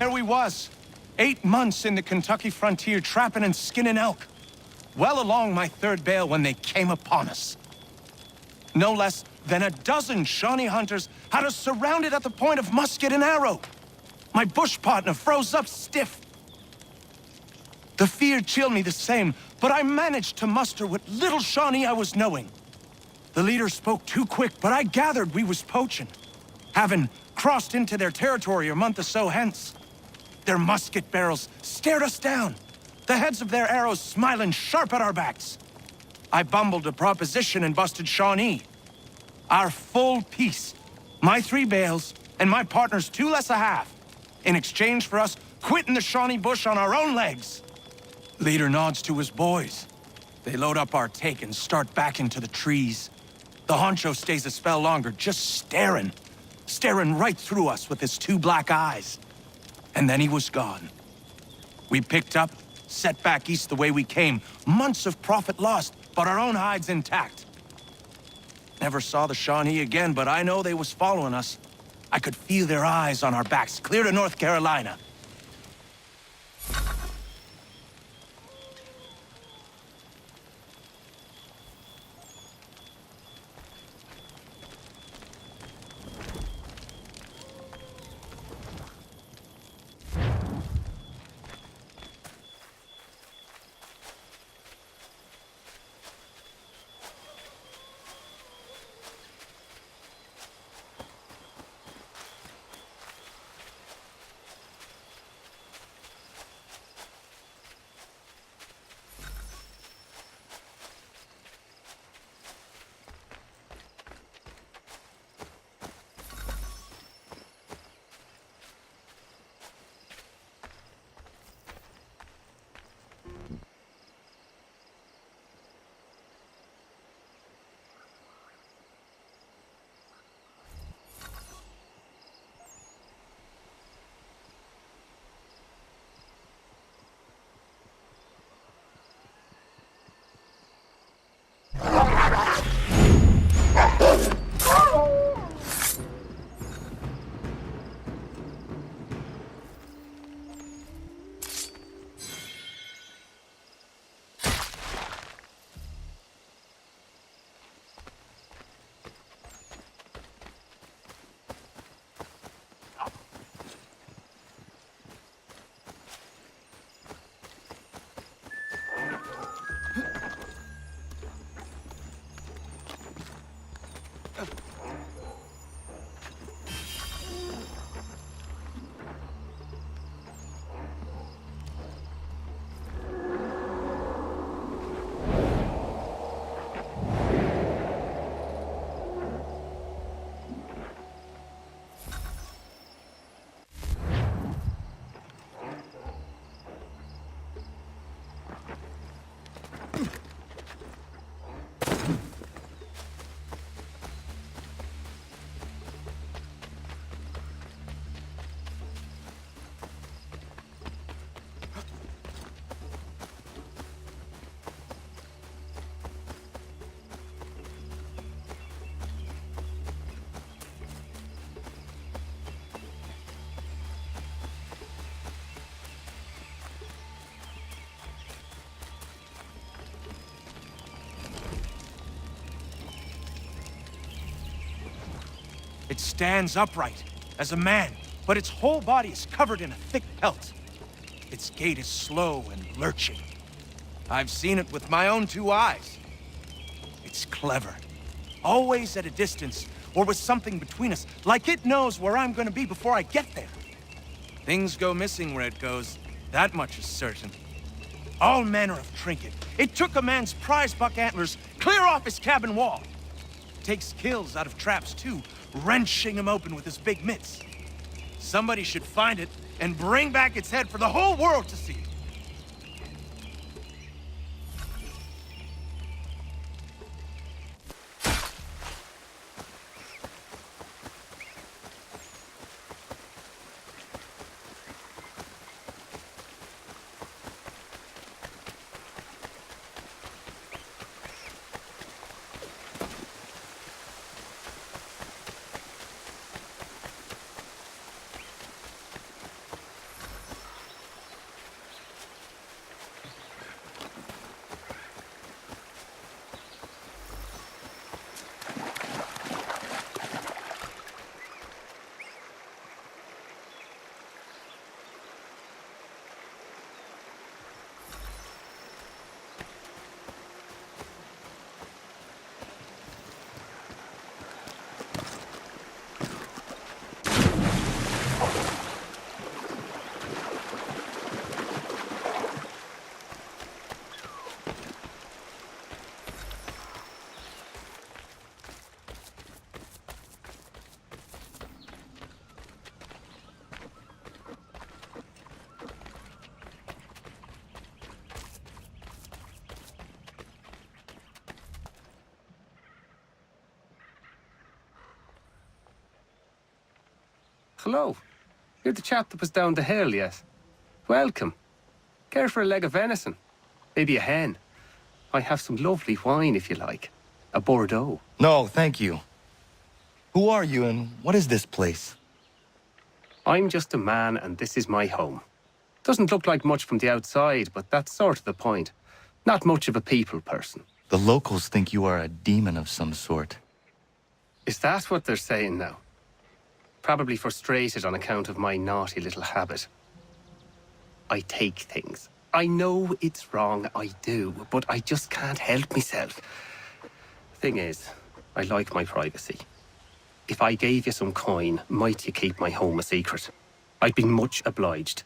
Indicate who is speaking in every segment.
Speaker 1: There we was, 8 months in the Kentucky frontier trapping and skinning elk. Well along my third bale when they came upon us. No less than a dozen Shawnee hunters had us surrounded at the point of musket and arrow. My bush partner froze up stiff. The fear chilled me the same, but I managed to muster what little Shawnee I was knowing. The leader spoke too quick, but I gathered we was poaching, having crossed into their territory a month or so hence. Their musket barrels stared us down, the heads of their arrows smiling sharp at our backs. I bumbled a proposition and busted Shawnee. Our full piece, my 3 bales, and my partner's 2 less a half, in exchange for us quitting the Shawnee bush on our own legs. Leader nods to his boys. They load up our take and start back into the trees. The honcho stays a spell longer, just staring right through us with his 2 black eyes. And then he was gone. We picked up, set back east the way we came. Months of profit lost, but our own hides intact. Never saw the Shawnee again, but I know they was following us. I could feel their eyes on our backs, clear to North Carolina. It stands upright, as a man, but its whole body is covered in a thick pelt. Its gait is slow and lurching. I've seen it with my own 2 eyes. It's clever. Always at a distance, or with something between us, like it knows where I'm gonna be before I get there. Things go missing where it goes, that much is certain. All manner of trinket. It took a man's prize buck antlers clear off his cabin wall. Takes kills out of traps, too, wrenching him open with his big mitts. Somebody should find it and bring back its head for the whole world to see.
Speaker 2: Hello. You're the chap that was down the hill, yes? Welcome. Care for a leg of venison? Maybe a hen? I have some lovely wine, if you like. A Bordeaux.
Speaker 3: No, thank you. Who are you and what is this place?
Speaker 2: I'm just a man and this is my home. Doesn't look like much from the outside, but that's sort of the point. Not much of a people person.
Speaker 3: The locals think you are a demon of some sort.
Speaker 2: Is that what they're saying now? Probably frustrated on account of my naughty little habit. I take things. I know it's wrong, I do, but I just can't help myself. Thing is, I like my privacy. If I gave you some coin, might you keep my home a secret? I'd be much obliged.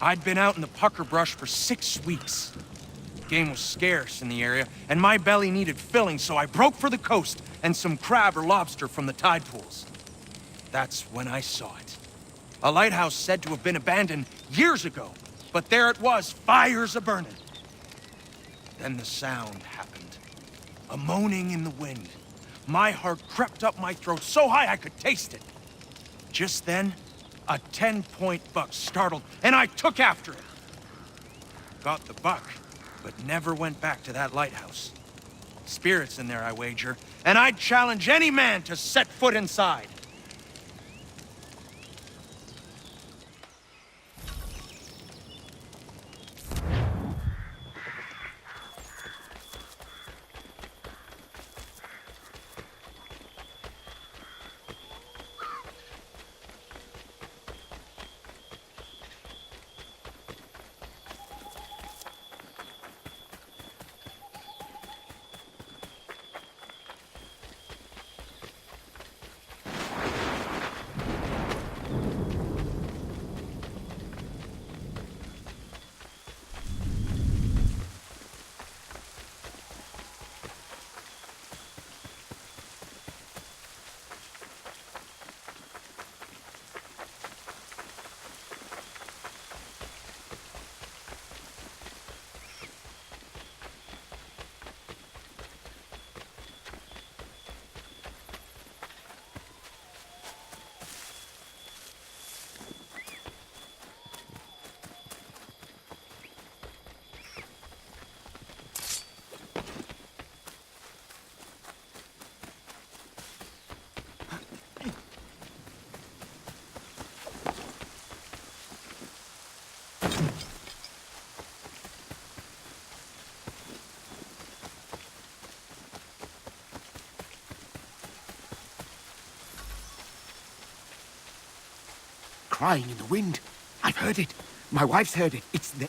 Speaker 1: I'd been out in the pucker brush for 6 weeks. Game was scarce in the area, and my belly needed filling, so I broke for the coast and some crab or lobster from the tide pools. That's when I saw it. A lighthouse said to have been abandoned years ago, but there it was, fires a-burning. Then the sound happened. A moaning in the wind. My heart crept up my throat so high I could taste it. Just then, a 10-point buck startled, and I took after it. Got the buck, but never went back to that lighthouse. Spirits in there, I wager, and I'd challenge any man to set foot inside.
Speaker 4: Crying in the wind. I've heard it. My wife's heard it. It's the...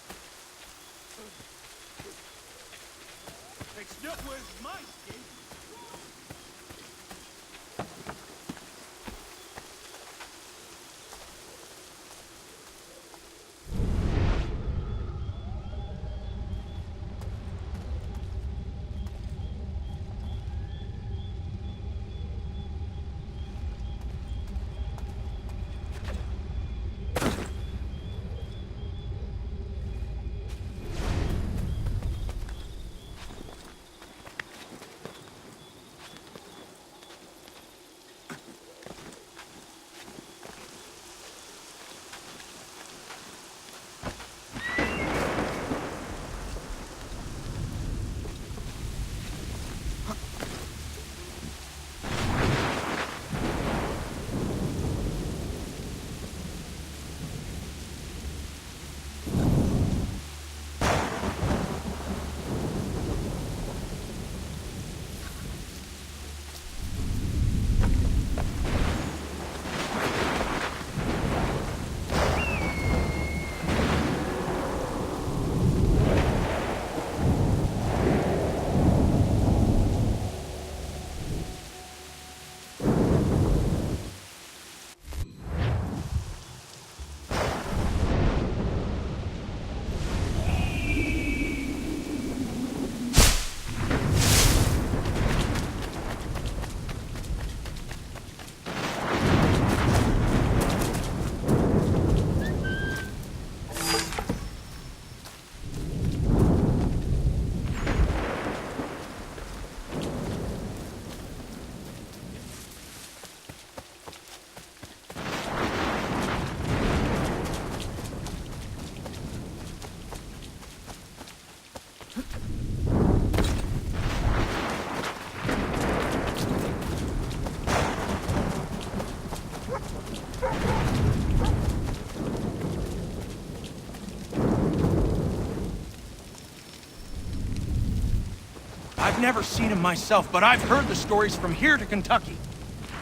Speaker 1: never seen him myself, but I've heard the stories from here to Kentucky.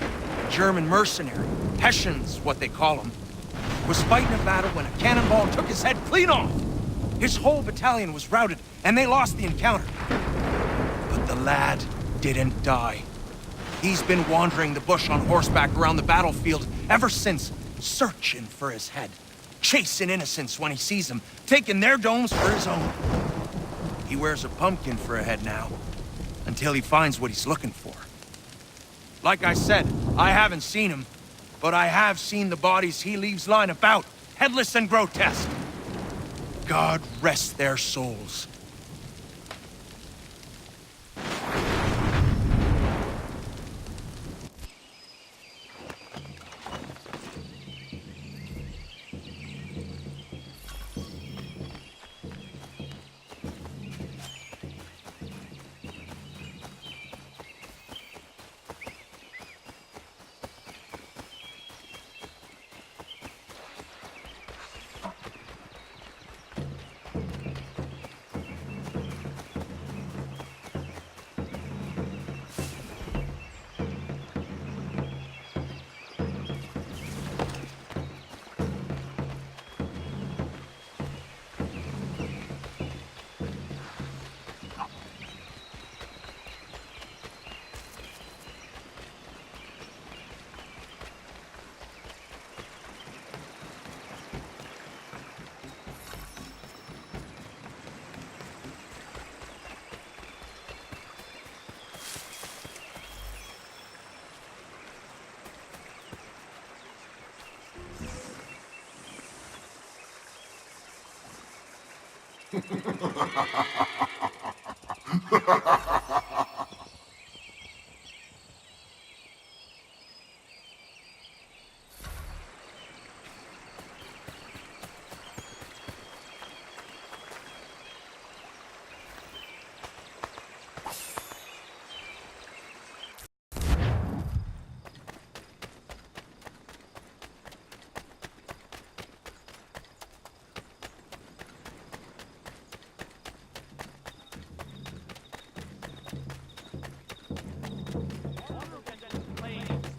Speaker 1: A German mercenary, Hessians, what they call him, was fighting a battle when a cannonball took his head clean off. His whole battalion was routed, and they lost the encounter. But the lad didn't die. He's been wandering the bush on horseback around the battlefield ever since, searching for his head, chasing innocents when he sees them, taking their domes for his own. He wears a pumpkin for a head now, until he finds what he's looking for. Like I said, I haven't seen him, but I have seen the bodies he leaves lying about, headless and grotesque. God rest their souls.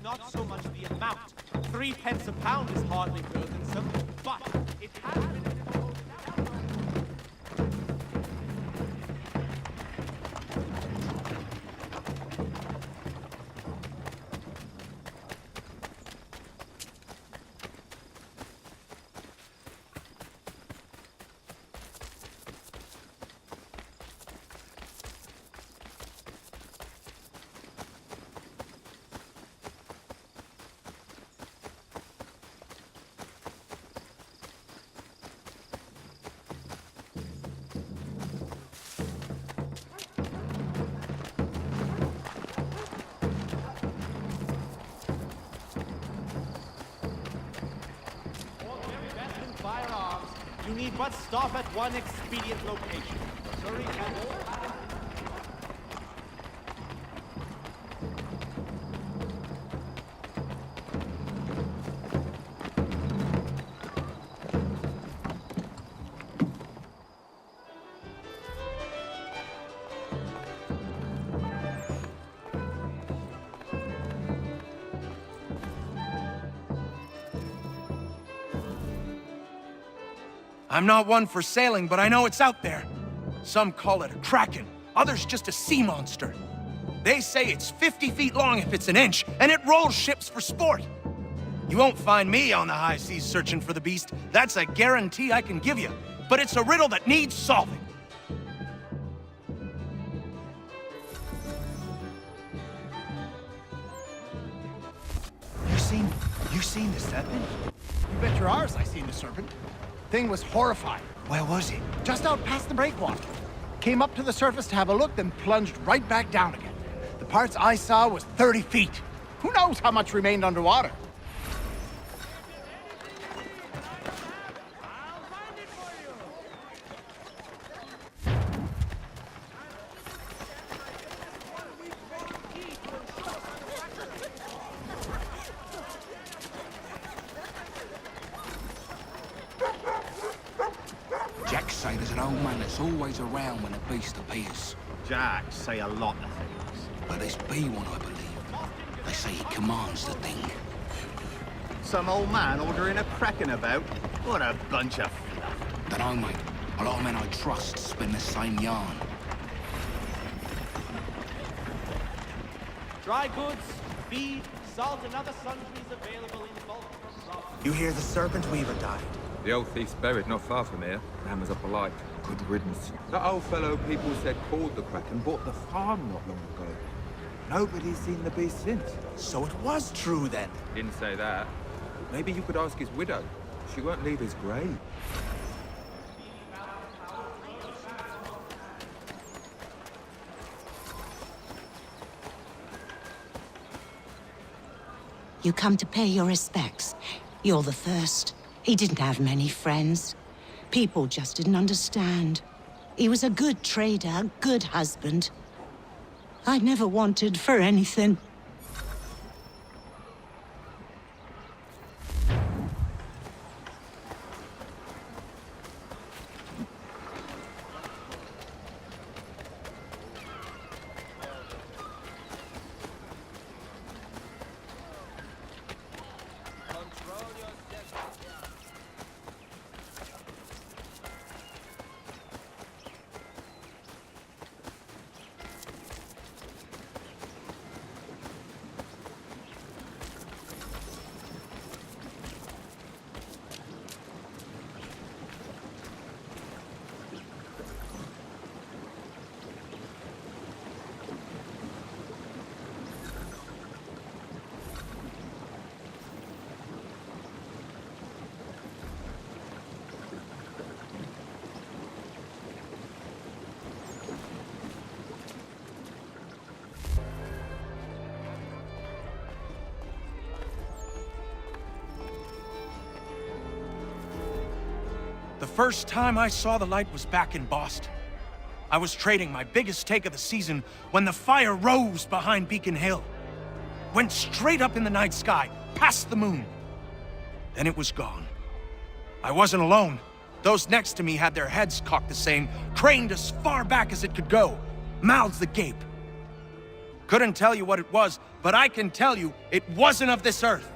Speaker 5: Not so much the amount. 3 pence a pound is hardly burdensome, but it has been... You need but stop at one expedient location. Surrey and
Speaker 1: I'm not one for sailing, but I know it's out there. Some call it a kraken, others just a sea monster. They say it's 50 feet long if it's an inch, and it rolls ships for sport. You won't find me on the high seas searching for the beast. That's a guarantee I can give you. But it's a riddle that needs solving.
Speaker 4: You seen the serpent? You bet your ours I seen the serpent. Thing was horrifying.
Speaker 3: Where was it?
Speaker 4: Just out past the breakwater. Came up to the surface to have a look, then plunged right back down again. The parts I saw was 30 feet. Who knows how much remained underwater?
Speaker 6: Jack say there's an old man that's always around when the beast appears. Jacks say a lot of things.
Speaker 7: But this be one, I believe. They say he commands the thing.
Speaker 6: Some old man ordering a cracking about? What a bunch of fluff.
Speaker 7: Dunno, mate. A lot of men I trust spin the same yarn.
Speaker 5: Dry goods, feed, salt, and other sundries available in bulk from Rob.
Speaker 8: You hear the Serpent Weaver died?
Speaker 9: The old thief's buried not far from here. Hammers up a light. Good riddance. That old fellow people said called the Kraken bought the farm not long ago. Nobody's seen the beast since.
Speaker 8: So it was true then.
Speaker 9: Didn't say that. Maybe you could ask his widow. She won't leave his grave.
Speaker 10: You come to pay your respects. You're the first. He didn't have many friends. People just didn't understand. He was a good trader, a good husband. I never wanted for anything.
Speaker 1: The first time I saw the light was back in Boston. I was trading my biggest take of the season when the fire rose behind Beacon Hill. Went straight up in the night sky, past the moon. Then it was gone. I wasn't alone. Those next to me had their heads cocked the same, craned as far back as it could go, mouths agape. Couldn't tell you what it was, but I can tell you it wasn't of this earth.